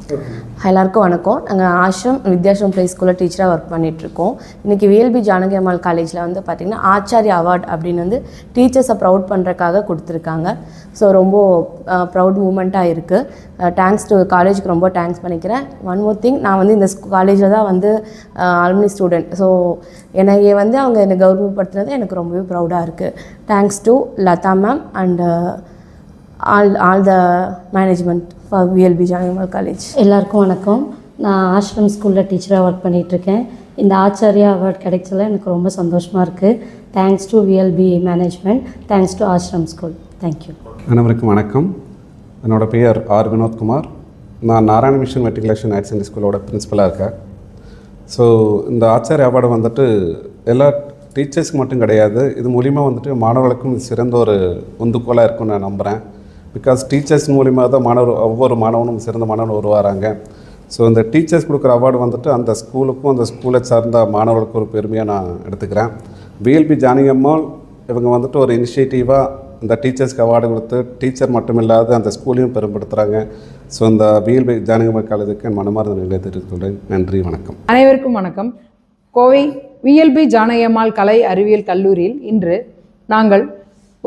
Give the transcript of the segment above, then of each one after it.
எல்லாருக்கும் வணக்கம். நாங்கள் ஆஷ்ரம் வித்யாஷ்ரம் ப்ளே ஸ்கூலில் டீச்சராக ஒர்க் பண்ணிகிட்ருக்கோம். இன்றைக்கி விஎல்பி ஜானகி அம்மாள் காலேஜில் வந்து பார்த்திங்கன்னா ஆச்சாரிய அவார்ட் அப்படின்னு வந்து டீச்சர்ஸை ப்ரௌட் பண்ணுறதுக்காக கொடுத்துருக்காங்க. ஸோ ரொம்ப ப்ரௌட் மூமெண்ட்டாக இருக்குது. தேங்க்ஸ் டு காலேஜுக்கு ரொம்ப தேங்க்ஸ் பண்ணிக்கிறேன். ஒன் மோர் திங், நான் வந்து இந்த காலேஜில் தான் வந்து அலுமினி ஸ்டூடெண்ட். ஸோ என்னைய வந்து அவங்க என்னை கௌரவப்படுத்துனது எனக்கு ரொம்பவே ப்ரௌடாக இருக்குது. Thanks to Latha ma'am and all the management for VLB Janaki Ammal college. எல்லாருக்கும் வணக்கம். நான் ஆஷ்ரம் ஸ்கூலில் டீச்சராக ஒர்க் பண்ணிகிட்ருக்கேன். இந்த ஆச்சாரியா அவார்ட் கிடைச்சல எனக்கு ரொம்ப சந்தோஷமாக இருக்குது. Thanks to VLB management, thanks to ashram school. Thank you. அனைவருக்கும் வணக்கம். என்னோடய பெயர் ஆர் வினோத்குமார். நான் Narayana mission matriculation higher secondary ஸ்கூலோட பிரின்ஸிபலாக இருக்கேன். ஸோ இந்த ஆச்சாரிய அவார்டு வந்துட்டு எல்லா டீச்சர்ஸ்க்கு மட்டும் கிடையாது, இது மூலிமா வந்துட்டு மாணவர்களுக்கும் சிறந்த ஒரு உந்துகோலாக இருக்கும்னு நான் நம்புகிறேன். பிகாஸ் டீச்சர்ஸ் மூலிமா தான் ஒவ்வொரு மாணவனும் சிறந்த மாணவன் உருவாகிறாங்க. ஸோ இந்த டீச்சர்ஸ் கொடுக்குற அவார்டு வந்துட்டு அந்த ஸ்கூலுக்கும் அந்த ஸ்கூலை சார்ந்த மாணவர்களுக்கும் ஒரு பெருமையாக நான் எடுத்துக்கிறேன். VLB ஜானகி அம்மாள் இவங்க வந்துட்டு ஒரு இனிஷியேட்டிவாக இந்த டீச்சர்ஸ்க்கு அவார்டு கொடுத்து டீச்சர் மட்டும் இல்லாத அந்த ஸ்கூலையும் பெரும்படுத்துகிறாங்க. ஸோ இந்த VLB ஜானகி அம்மாள் காலேஜுக்கு என் மனமார்ந்த நிலையை தெரிவித்துள்ளேன். நன்றி, வணக்கம். அனைவருக்கும் வணக்கம். கோவை VLB ஜானகி அம்மாள் கலை அறிவியல் கல்லூரியில் இன்று நாங்கள்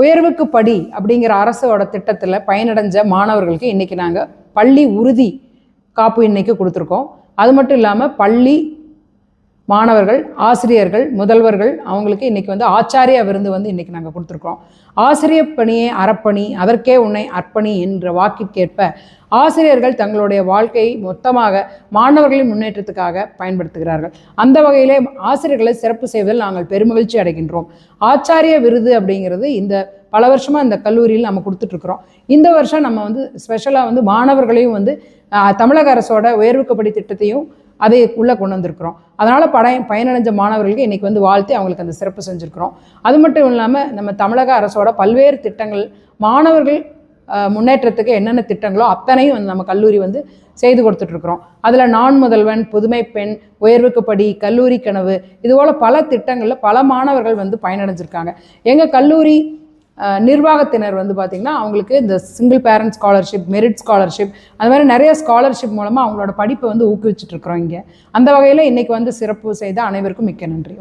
உயர்வுக்கு படி அப்படிங்கிற அரசோட திட்டத்தில் பயனடைஞ்ச மாணவர்களுக்கு இன்றைக்கி நாங்கள் பள்ளி உறுதி காப்பு இன்றைக்கி கொடுத்துருக்கோம். அது மட்டும் இல்லாமல் பள்ளி மாணவர்கள், ஆசிரியர்கள், முதல்வர்கள் அவங்களுக்கு இன்றைக்கி வந்து ஆச்சாரிய விருது வந்து இன்றைக்கி நாங்கள் கொடுத்துருக்கோம். ஆசிரியர் பணியே அறப்பணி, அதற்கே உன்னை அர்ப்பணி என்ற வாக்கிற்கேற்ப ஆசிரியர்கள் தங்களுடைய வாழ்க்கையை மொத்தமாக மாணவர்களின் முன்னேற்றத்துக்காக பயன்படுத்துகிறார்கள். அந்த வகையிலே ஆசிரியர்களை சிறப்பு செய்வதில் நாங்கள் பெருமகிழ்ச்சி அடைகின்றோம். ஆச்சாரிய விருது அப்படிங்கிறது இந்த பல வருஷமாக இந்த கல்லூரியில் நம்ம கொடுத்துட்ருக்குறோம். இந்த வருஷம் நம்ம வந்து ஸ்பெஷலாக வந்து மாணவர்களையும் வந்து தமிழக அரசோட உயர்வுக்குப்படி திட்டத்தையும் அதை உள்ளே கொண்டு வந்திருக்கிறோம். அதனால் பயனடைஞ்ச மாணவர்களுக்கு இன்றைக்கி வந்து வாழ்த்து அவங்களுக்கு அந்த சிறப்பு செஞ்சுருக்கிறோம். அது மட்டும் இல்லாமல் நம்ம தமிழக அரசோட பல்வேறு திட்டங்கள் மாணவர்கள் முன்னேற்றத்துக்கு என்னென்ன திட்டங்களோ அத்தனையும் வந்து நம்ம கல்லூரி வந்து செய்து கொடுத்துட்ருக்குறோம். அதில் நான் முதல்வன், புதுமை பெண், உயர்வுக்கு படி, கல்லூரி கனவு, இதுபோல் பல திட்டங்களில் பல மாணவர்கள் வந்து பயனடைஞ்சிருக்காங்க. எங்கள் கல்லூரி நிர்வாகத்தினர் வந்து பார்த்திங்கன்னா அவங்களுக்கு இந்த single parent scholarship, merit scholarship, அது மாதிரி நிறைய ஸ்காலர்ஷிப் மூலமாக அவங்களோட படிப்பை வந்து ஊக்குவிச்சுட்ருக்குறோம் இங்கே. அந்த வகையில் இன்றைக்கி வந்து சிறப்பு செய்த அனைவருக்கும் மிக்க நன்றி.